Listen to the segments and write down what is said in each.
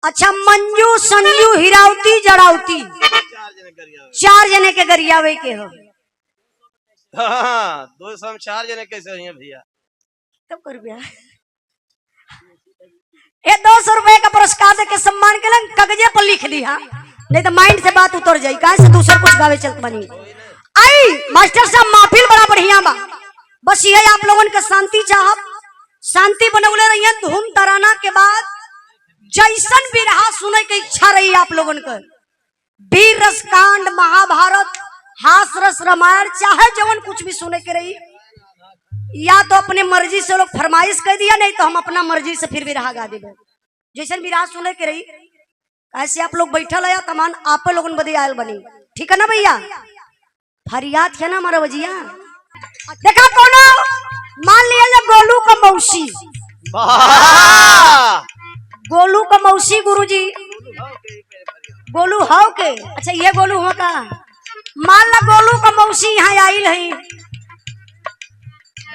अच्छा मंजू संजू हिरावती जड़ावती 4 जने के गरियावे के हो। हाँ 200 में 4 जने कैसे हैं भैया? तब कर भैया ये 200 रुपए का पुरस्कार दे के सम्मान के लिए कागजे पर लिख दिया, नहीं तो माइंड से बात उतर जाये। कहा से दूसरा कुछ गावे चलत बनी। आई मास्टर साहब महफिल बड़ा बढ़िया बा, बस ये आप लोगन के शांति चाहब, शांति बनौले रहिए। धूम तराना के बाद जैसन भी रहा सुने की इच्छा रही आप लोगन के, वीर रस कांड महाभारत हास रस रामायण चाहे जवन कुछ भी सुने के रही, या तो अपने मर्जी से लोग फरमाइश कर दिया, नहीं तो हम अपना मर्जी से फिर भी रहा गा देंगे जैसन भी रहा सुने के रही। ऐसे आप लोग बैठल है तमान आप लोगन बदे आयल बनी, ठीक है ना भैया? फरियाद है ना हमारा बजिया। देखा कोनो मान लिया गोलू का मौसी, गोलू का मौसी गुरुजी गोलू हो के, अच्छा ये गोलू हो का, मान ला गोलू का मौसी यहाँ आयल है,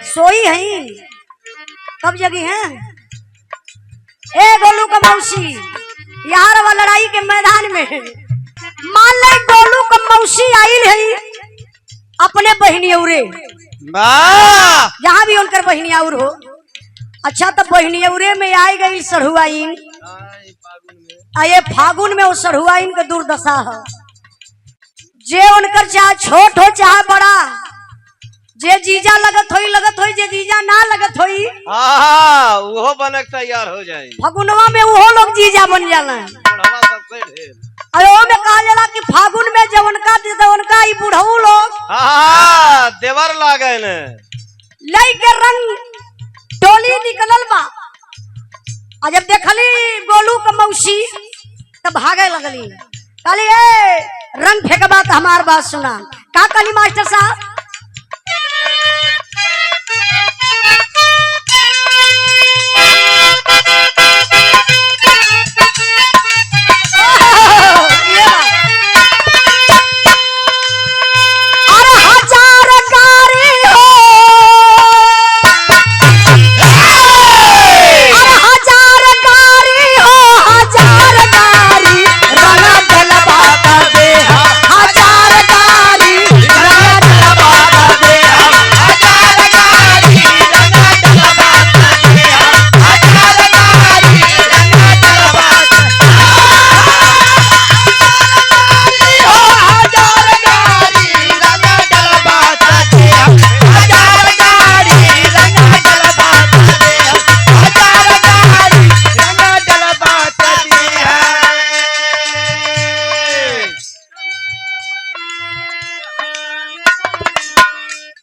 सोई है, कब जगी है? ए गोलू का मौसी यहाँ रवा लड़ाई के मैदान में, मान ला गोलू का मौसी आयल है अपने बहनियौरे, जहाँ भी उनकर बहनियौर हो। अच्छा तो बहनियौरे में आई गई सढ़ुआइन, आये फागुन में वो सढ़ुआइन के दुर्दशा है। जे उनकर चाहे छोट हो चाहे बड़ा, जे जीजा लगत होई जे जीजा ना लगत होई, वो बनक तैयार हो जाए। फागुनवा में वो लोग जीजा बन जाला। अरे वो में कहा जाला कि फागुन में जवनका ई बुढ़ऊ लोग देवर लागल लई के रंग टोली निकलल बा। और जब देखली गोलू का मौसी तब भागे लगली, कहली ए रंग फेंकबा तो हमार बात सुना। का कहली मास्टर साहब?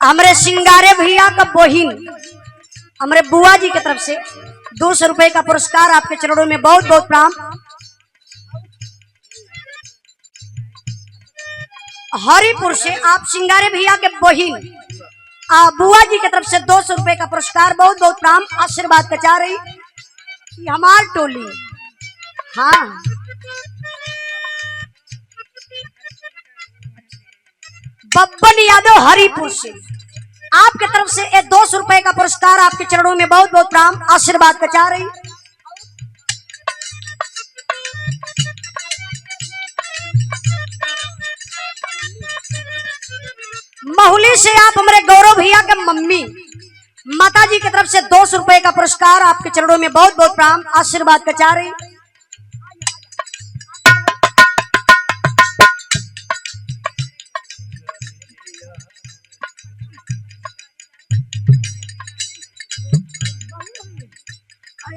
हमरे सिंगारे भैया का बहिन हमरे बुआ जी की तरफ से 200 रुपए का पुरस्कार आपके चरणों में बहुत बहुत प्रणाम। हरिपुर से आप सिंगारे भैया के बहिन बुआ जी की तरफ से 200 रुपए का पुरस्कार बहुत बहुत प्रणाम। आशीर्वाद का चाह रही कि हमार टोली, हाँ बब्बन यादव हरिपुर से आपके तरफ से 200 रुपए का पुरस्कार आपके चरणों में बहुत बहुत प्रणाम। आशीर्वाद का चाह रही महुली से आप हमारे गौरव भैया के मम्मी माता जी की तरफ से 200 रुपए का पुरस्कार आपके चरणों में बहुत बहुत प्रणाम। आशीर्वाद का चाह रही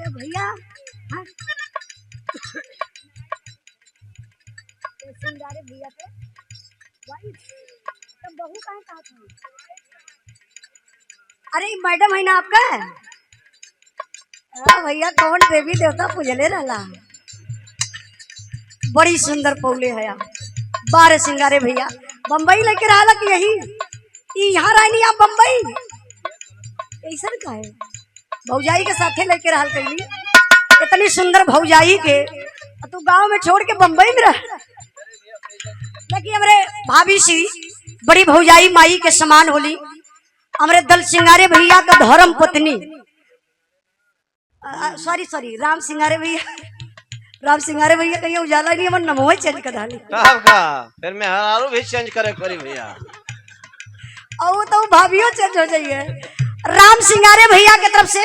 भैया सिंगारे भैया के तब बहू कहाँ था? अरे मैडम है ना आपका? भैया कौन देवी देवता पूजले रहला, बड़ी सुंदर पौले है। 12 सिंगारे भैया बम्बई लेके रहा कि यही यहाँ रहनी आप बम्बई कैसा का है? भौजाई के साथे लेके रहा कैली, इतनी सुंदर भौजाई के तू गांव में छोड़ के बम्बई में रह। लेकिन हमारे भाभी सी बड़ी भौजाई माई के समान होली। हमारे दल सिंगारे भैया का धर्म पत्नी सॉरी राम सिंगारे भैया राम सिंगारे भैया कहिए उजाला नहीं मन नमो चेंज कर डाली तब का फिर मैं हरारू भी चेंज करे पड़ी भैया। और तो भाभियों चेंज हो जाइए। राम सिंगारे भैया के तरफ से,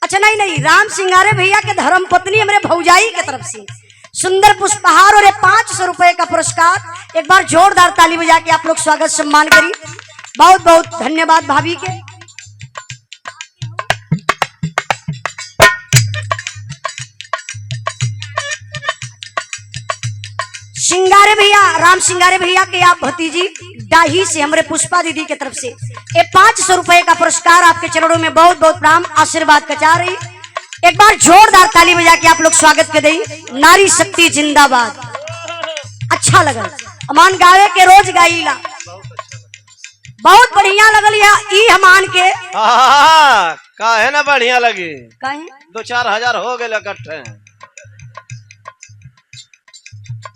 अच्छा नहीं, राम सिंगारे भैया के धर्म पत्नी हमारे भौजाई के तरफ से सुंदर पुष्पहार और 500 रुपए का पुरस्कार। एक बार जोरदार ताली बजा के आप लोग स्वागत सम्मान करिए। बहुत बहुत धन्यवाद भाभी के। सिंगारे भैया, राम सिंगारे भैया के आप भतीजी डाही से हमारे पुष्पा दीदी की तरफ से ये 500 रुपए का पुरस्कार आपके चरणों में बहुत बहुत प्रणाम आशीर्वाद का चाह रही। एक बार जोरदार ताली बजा के आप लोग स्वागत कर दें। नारी शक्ति जिंदाबाद। अच्छा लगल अमान गावे के रोज गाईला, बहुत बढ़िया लगल ई हमान के। काहे ना बढ़िया लगी, काहे 2-4 हजार हो गए इकट्ठे।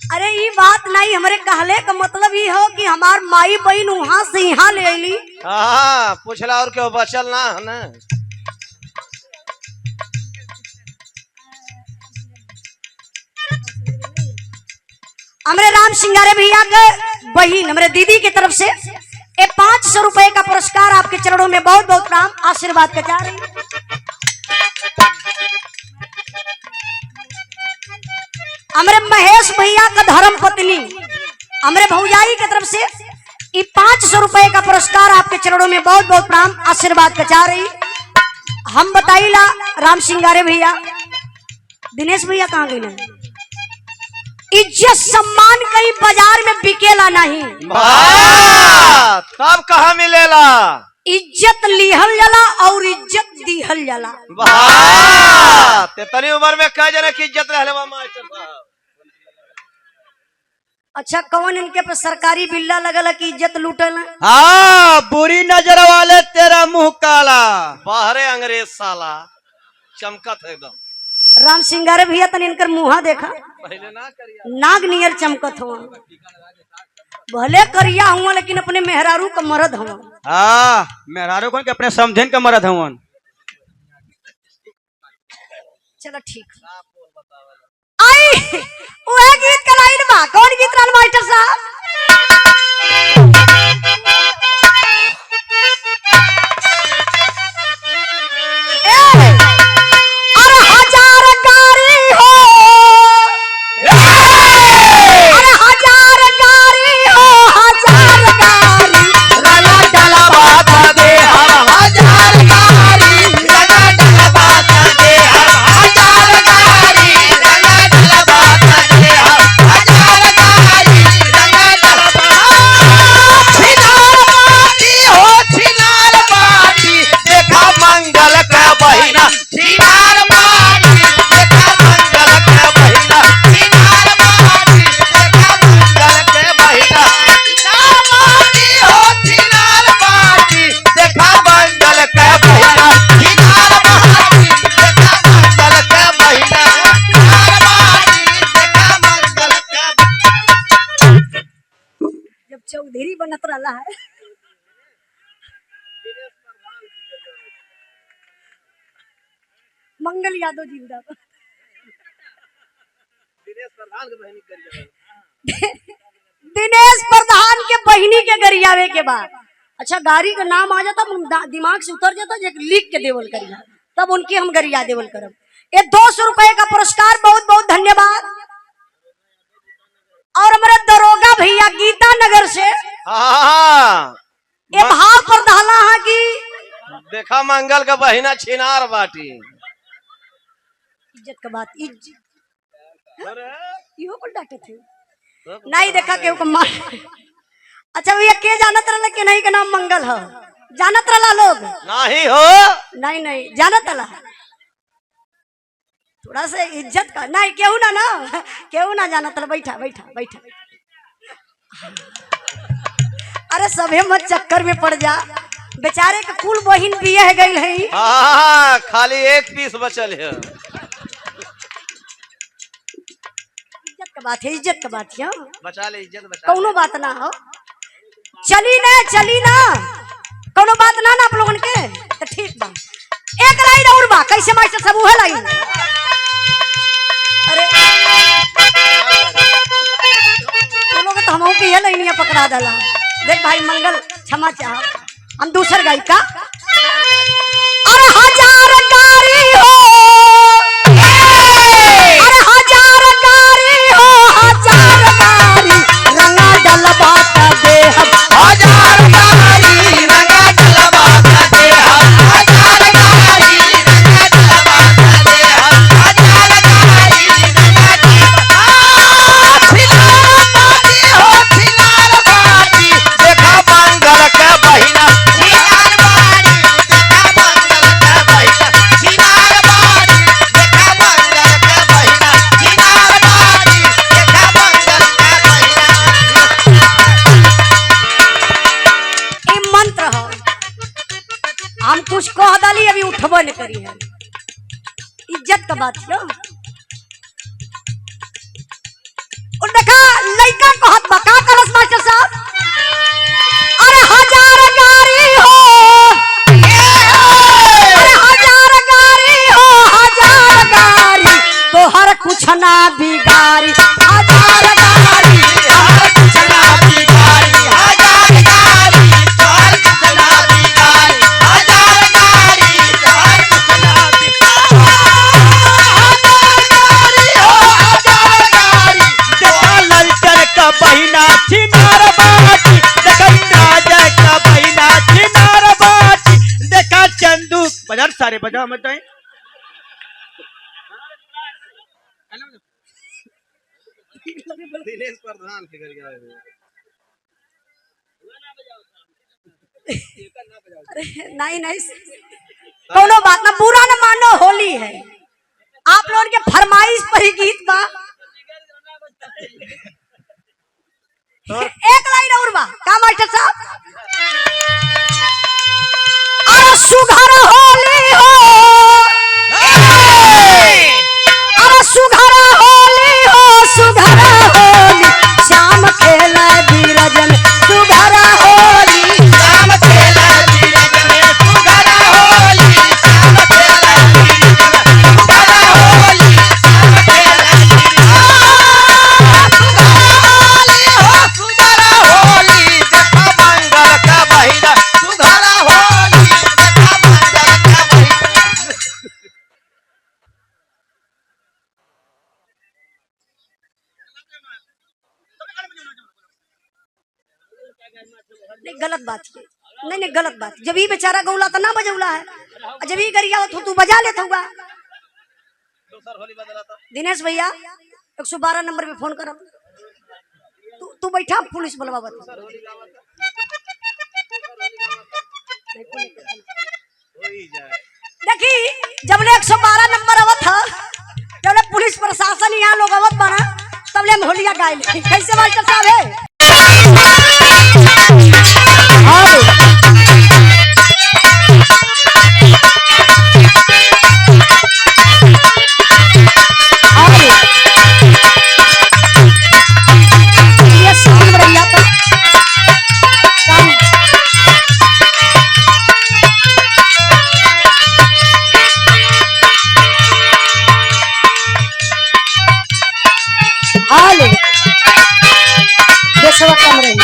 अरे ये बात नहीं, हमारे कहले का मतलब ये हो कि हमार माई बहन वहां से यहाँ ले अली। पूछला और क्यों बचल ना है ना। हमारे राम सिंगारे भैया के बहन हमारे दीदी की तरफ से ये 500 रुपए का पुरस्कार आपके चरणों में बहुत बहुत प्रणाम आशीर्वाद का चाह रही। हमारे महेश भैया का धर्म पत्नी हमारे भौजाई की तरफ से ये 500 रुपए का पुरस्कार आपके चरणों में बहुत बहुत प्रणाम आशीर्वाद का चाह रही। हम बताइला राम सिंगारे भैया, दिनेश भैया कहाँ गई ना? इज्जत सम्मान कहीं बाजार में बिकेला नहीं, तब कहाँ मिलेला? इज्जत लिहल जाला और इज्जत दिहल जाला। तेतनी उम्र में कई जने की इज्जत रहले मास्टर साहब। अच्छा कौन इनके पे सरकारी बिल्ला लगल कि इज्जत लूटल? बुरी नजर वाले तेरा मुंह काला, बाहरे अंग्रेज साला चमकत है एकदम। राम सिंगारे भैया तन इनकर मुहा देखा, पहले ना करिया नाग नियर चमकत हुआ। भले करिया हुआ लेकिन अपने मेहरारू का मरद हुआ। मेहरारू कौन के अपने समझन का मरद हवन। चलो ठीक आई वो गीत का लाइन बा। कौन गीत रहल मास्टर साहब? अरे हजार गाड़ी हो, अरे हजार गाड़ी हो, हजार गाड़ी रला डला बात दे हर हजार गाड़ी, रला डला बात दे हर हजार गाड़ी, रला डला बात दे हर हजार गाड़ी, रला डला छिनार बाटी देखा मंगल का बहिना, छिनार बाटी देखा मंगल का बहिना, छिनार बाटी देखा मंगल के बहिना, छिनार बाटी हो छिनार बाटी देखा मंगल के बहिना, छिनार बाटी देखा मंगल के बहिना, छिनार बाटी देखा मंगल के। जब चौधरी बनत रहा है मंगल यादव जिंदाबाद। दिनेश प्रधान के बहिनी के गरियावे के बाद अच्छा गाड़ी का नाम आ जाता दिमाग से उतर जाता, लिख के देवल करिया तब उनकी हम गरिया देवल करब। ये 200 रुपए का पुरस्कार बहुत बहुत धन्यवाद। और हमारे दरोगा भैया गीता नगर से ये भाव पर डाला है कि देखा मंगल का बहिना छिनार बाटी। इज्जत का बात, इज्जत इहो पर डांटे थे नहीं देखा केहू को मार। अच्छा भैया के जानत रहला के नहीं के नाम मंगल हो? जानत रहला लोग? नहीं हो नहीं जानत रहला। थोड़ा सा इज्जत का नहीं केहू ना केहू ना जानत रहला। बैठा अरे सभे मत चक्कर में पड़ जा, बेचारे के कुल बहिन बिया गई है। खाली एक पीस बचल है। इज्जत का बात है, बचा ले इज्जत बचा। कौनो बात ना हो, चली ना कौनो बात ना आप लोगन के तो ठीक बा। एक लाइन और बा कैसे मास्टर साहब? वो लाइन अरे ये नहीं पकड़ा दला। देख भाई मंगल क्षमा चाह, हम दूसर गायिका का अरे हजार गारी हो, अरे हजार गारी हो, हजार गारी रंगा डलबा का देह, हजार गारी रंगा डलबा का देह, हजार गारी रंगा डलबा का देह, हजार गारी रंगा डलबा। छिनार बाजी हो छिनार बाजी, देखा मंगल के बहिना छिनार बाजी, देखा मंगल के बहिना छिनार बाजी, देखा मंगल के बहिना छिनार बाजी, देखा मंगल के बहिना। ये मंत्र हो, हम कुछ कह दली अभी उठबो न करी है, इज्जत का बात है। और देखा लड़का कहत बा का करस मास्टर साहब, अरे हजार गारी हो, अरे हजार गारी हो, हजार गारी तोहर कुछ ना बिगारी, हजार गारी हर कुछ ना बिगाड़ी, हजार गारी हर कुछ ना बिगाड़ी, हजार गारी हर कुछ ना बिगाड़ी, हजार गारी हो हजार गारी। देखा ललचर का बहिना छिनार बाटी, देखा राजा का बहिना छिनार बाटी, देखा चंदू बाजार सारे बजा मत जाए। दिनेश प्रधान के घर गए थे। नहीं नहीं कोनो बात ना, बुरा न मानो, होली है, आप लोगों के फरमाइश पर ही गीत बा। एक लाइन और बा का मास्टर साहब, अरे सुघर होली हो, अरे सुघर होली हो, सुघर होली श्याम खेला बीरजन, सुघर होली श्याम खेला बीरज में सुघरा होली, श्याम खेला बीरज में सुघरा होली, श्याम खेला बीरज में सुघरा होली, देखा मंगल का बहिना सुघरा होली, देखा मंगल का बहिना। नहीं गलत बात है, नहीं नहीं गलत बात, जब ही बेचारा गौला तो ना बजौला है, और जब ही गरिया तो तू बजा लेता होगा। दूसर होली बदला था। दिनेश भैया 112 नंबर पे फोन कर, तू बैठा, पुलिस बुलवा बता। हो ही जाए। देखी जबले 112 नंबर आवत था, जबले पुलिस प्रशासन यहाँ लोग आवत बना, तबले हम होलिया गाय ले। कैसे मास्टर साहब है? ये साउंड बढ़िया था, साउंड। हाल देशवा कम रही।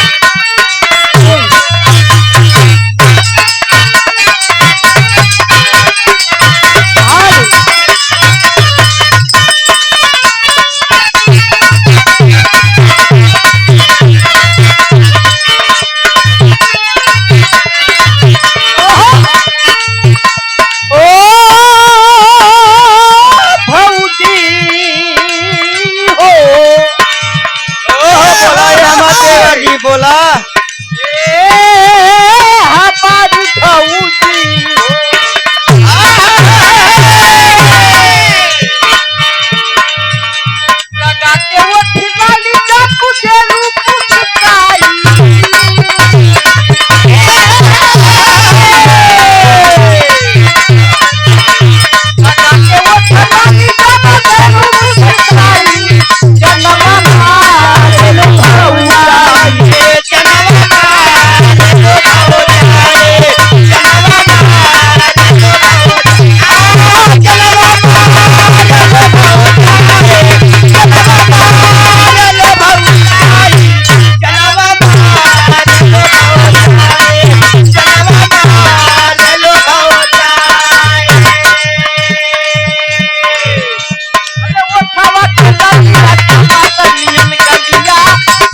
बोला के ललिया टमाटर नियन गलिया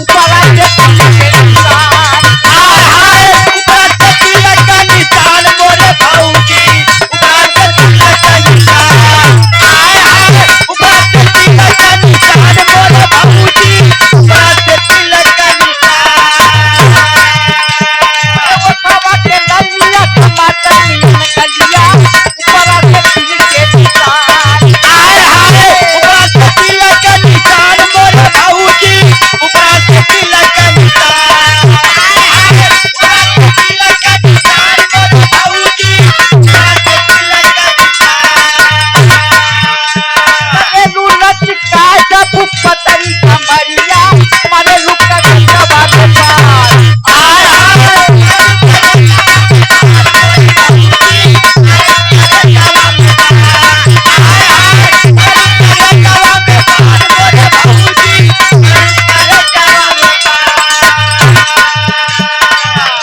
ऊपरा से तिलक के निशान हाय हाय ऊपरा से तिलक का निशान मोरे भौजी ऊपरा से तिलक का निशान हाय हाय ऊपरा से तिलक का निशान मोरे भौजी ऊपरा से तिलक का निशान ऊपरा के ललिया टमाटर नियन गलिया ऊपरा से तिलक के निशान हाय हाय ऊपरा से तिलक का निशान मोरे भौजी ऊपरा से तिलक का निशान हाय हाय ऊपरा से तिलक का निशान मोरे भौजी ऊपरा से तिलक का निशान एनु लचका जब पतरी कमरिया माने लुका गंगा बाबे पार हाय हाय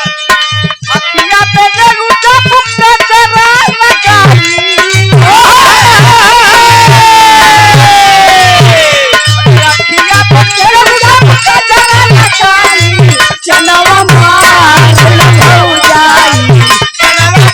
अखिया पे रुचा फुकते तेरा लगाई अखिया पे रुचा फुकते तेरा लगाई जनवा मार हो जाई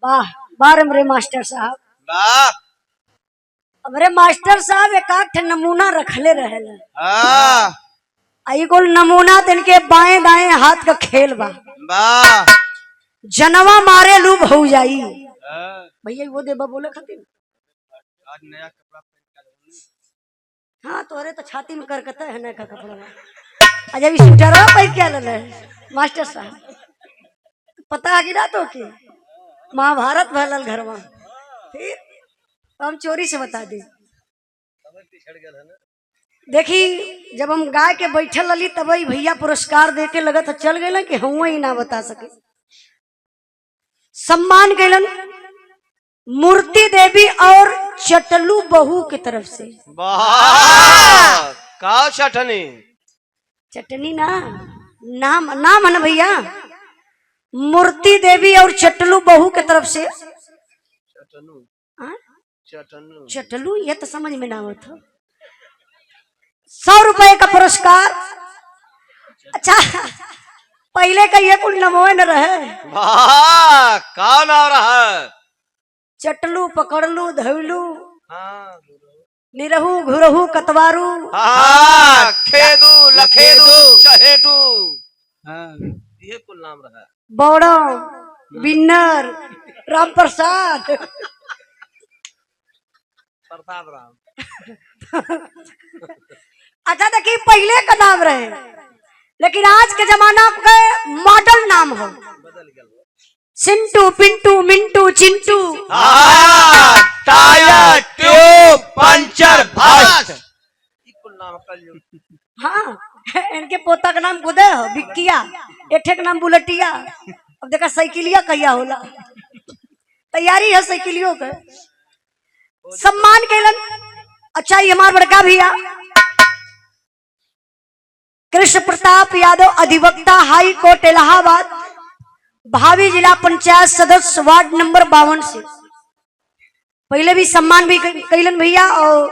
वाह वाह रे मास्टर साहब वाह हमरे मास्टर साहब एक आठ नमूना रखले रहेल हाँ आई कुल नमूना तो इनके बाएं दाएं हाथ का खेल बा वाह जनवा मारे लूब हो जाई हाँ, भैया वो देबा बोले खातिर आज नया कपड़ा पहन कर हाँ तोरे तो छाती में करकता है ना का कपड़ा अजय भी स्वेटर पहन के आले मास्टर साहब पता है कि ना तो की महाभारत भलल घर में फिर हम चोरी से बता दे देखी जब हम गाय के बैठल रही तब ही भैया पुरस्कार दे के लगत चल गए कि हम ही ना बता सके सम्मान कैलन मूर्ति देवी और चटलू बहू की तरफ से वाह का चटनी चटनी ना नाम नाम है ना भैया मूर्ति देवी और चटलू बहू की तरफ से चटनू हाँ? चटनू चटलू ये तो समझ में ना आवत हो 100 रुपए का पुरस्कार अच्छा पहले का ये कुल नमोए न रहे वाह का नाम रहा चटलू पकड़लू धैलू हाँ निरहू घुरहू कतवारू हाँ खेदू लखेदू चहेटू हाँ ये कुल नाम रहा बौड़ो बिन्नर राम प्रसाद प्रताप राम अच्छा देखिए पहले का नाम रहे लेकिन आज के जमाना के मॉडल नाम हो बदल गया सिंटू पिंटू मिंटू चिंटू हाँ टायर ट्यूब पंचर भास्ट ये कुल नाम कल हाँ इनके पोता का नाम गुदे हो बिक्किया एठे का नाम बुलेटिया अब देखा साइकिलिया कहिया होला तैयारी है साइकिलियों के सम्मान कैलन अच्छा ये हमारा बड़का भैया कृष्ण प्रताप यादव अधिवक्ता हाई कोर्ट इलाहाबाद भावी जिला पंचायत सदस्य वार्ड नंबर 52 से पहले भी सम्मान भी कैलन भैया और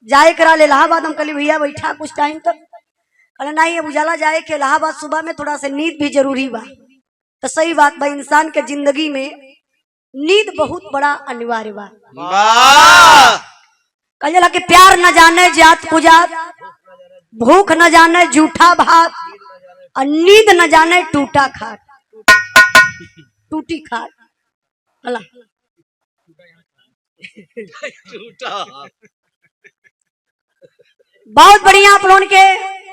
जाए करा इलाहाबाद हम कल भैया बैठा कुछ टाइम तक कल नहीं अब उजाला जाए कि इलाहाबाद सुबह में थोड़ा सा नींद भी जरूरी बा तो सही बात बा इंसान के जिंदगी में नींद बहुत बड़ा अनिवार्य बा वाह कल कि प्यार न जाने जात कुजात भूख न जाने जूठा भात और नींद न जाने टूटा खाट टूटी खाट अला बहुत बढ़िया आप लोगों के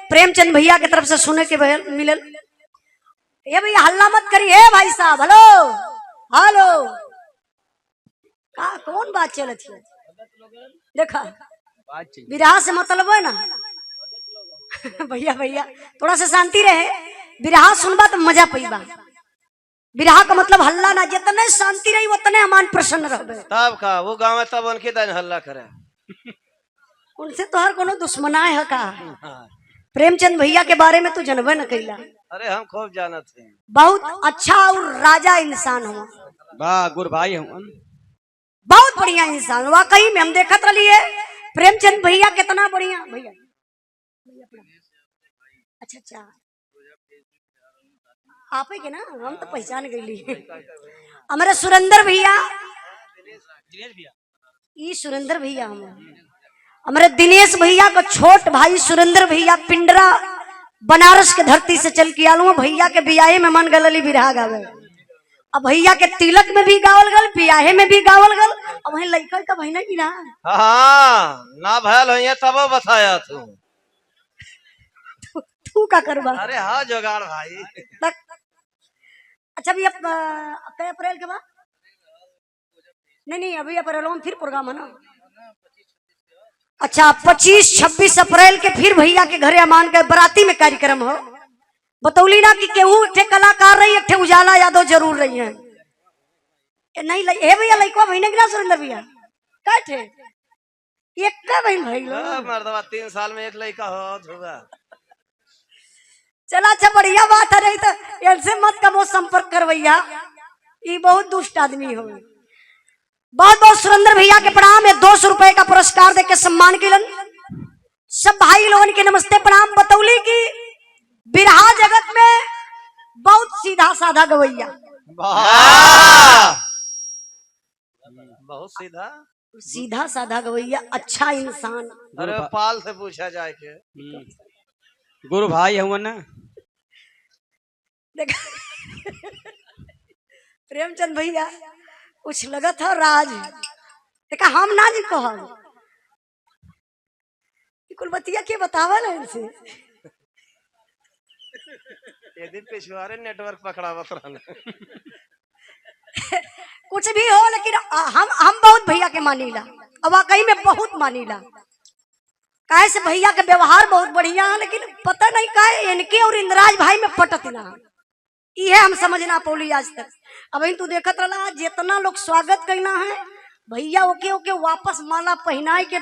प्रेमचंद भैया की तरफ से सुने के मिलल ये भैया हल्ला मत करिए भाई साहब हेलो हेलो का कौन बात चल थी देखा विराह से मतलब है ना भैया भैया थोड़ा सा शांति रहे बिरहा सुनबा तो मजा पैबा। बिरहा का मतलब हल्ला ना, जितने शांति रही उतने अमान प्रसन्न रहे। तब का वो गाँव में तब उनके दिन हल्ला करे। उनसे तो हर कोनो दुश्मना है का। प्रेमचंद भैया के बारे में तू जनबे न कैला। अरे हम खूब जानत थे। बहुत अच्छा और राजा इंसान हुआ, वाह गुरु भाई हम बहुत बढ़िया इंसान। वाकई में हम देखत रहिए प्रेमचंद भैया कितना बढ़िया भैया। अच्छा अच्छा आप ही के ना, हम तो पहचान गई। हमारे सुरेंद्र भैया, ये सुरेंद्र भैया हमारे दिनेश भैया का छोट भाई सुरेंद्र भैया पिंडरा बनारस के धरती से चल के आलू। भैया के बियाहे में मन गलली बिरहा गावे। अब भैया के तिलक में भी गावल गल, बियाहे में भी गावल गल। अब वही लड़का का बहना की ना हाँ ना भयल हो तब बताया तू का करवा। अरे हाँ जोगाड़ भाई। अच्छा अभी अब अप्रैल के बाद नहीं अभी अप्रैल में फिर प्रोग्राम है ना। अच्छा 25-26 अप्रैल के फिर भैया के घरे अमान के बराती में कार्यक्रम हो। बतौली ना कि केहू एक कलाकार रही, एक उजाला यादव जरूर रही है। नहीं हे भैया लड़का बहने गिरा सुरेंद्र भैया का थे एक का बहन भाई मर्दवा 3 साल में एक लड़का होगा। चला अच्छा बढ़िया बात है। नहीं तो इनसे मत कबो संपर्क कर भैया, ये बहुत दुष्ट आदमी हो। बहुत बहुत सुरेंद्र भैया के प्रणाम है। 200 रुपए का पुरस्कार देके सम्मान किलन। सब भाई लोगों के नमस्ते प्रणाम। बतौली की बिरहा जगत में बहुत सीधा साधा गवैया, बहुत सीधा सीधा साधा गवैया, अच्छा इंसान। अरे पाल से पूछा जाए के गुरु भाई हम ना देखा प्रेमचंद भैया कुछ लगा था राज। देखा हम ना जी कह कुल बतिया के बतावा ना इनसे। एक दिन पिछवारे नेटवर्क पकड़ावत रहने। कुछ भी हो लेकिन हम बहुत भैया के मानीला। अब वाकई में बहुत मानीला। काहे से भैया का व्यवहार बहुत बढ़िया है, लेकिन पता नहीं काहे इनके और इंद्राज भाई में पटत ना। ये हम समझना पौली आज तक। अब तू देखत रहा जितना लोग स्वागत करना है भैया ओके ओके वापस माला पहनाए के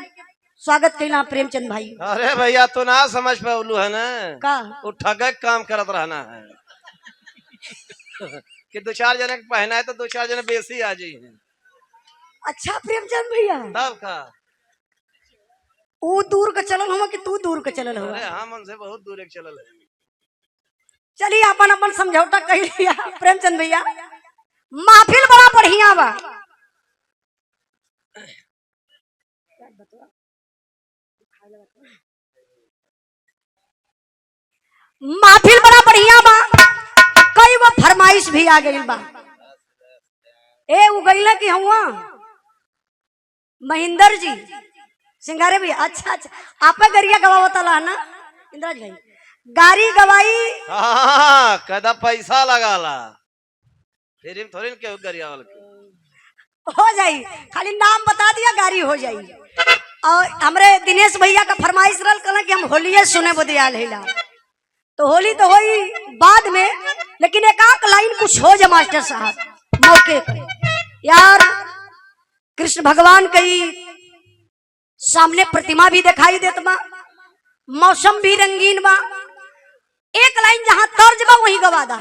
स्वागत करना प्रेमचंद भाई। अरे भैया तो ना समझ पाउलू है ना का वो ठगे काम करत रहना है कि 2-4 जने पहना है तो 2-4 जने बेसी आ जाई। अच्छा प्रेमचंद भैया तब का वो दूर का चलल हुआ कि तू दूर का चलल हुआ। अरे हाँ मन से बहुत दूर एक चलल है। चलिए अपन अपन समझौता कर लिया प्रेमचंद भैया। महफिल बड़ा बढ़िया बा। महफिल बड़ा बढ़िया बा। कई वो फरमाइश भी आ गई बा। ए वो गईला कि हुआ महेंद्र जी सिंगारे भैया। अच्छा अच्छा आप गरिया गवावता ला ना इंद्राज भाई गाड़ी गवाई। हाँ कदा पैसा लगाला फिर थोड़ी के गरिया वाल हो जाई, खाली नाम बता दिया गाड़ी हो जाई। और हमरे दिनेश भैया का फरमाइश रल कहना कि हम होलिये सुने बदियाल हैला। तो होली तो होई बाद में, लेकिन एक आक लाइन कुछ हो जा मास्टर साहब मौके पर। यार कृष्ण भगवान की सामने प्रतिमा भी दिखाई देत बा, मौसम भी रंगीन बा। एक लाइन जहां तर्ज बा वहीं गवा दा।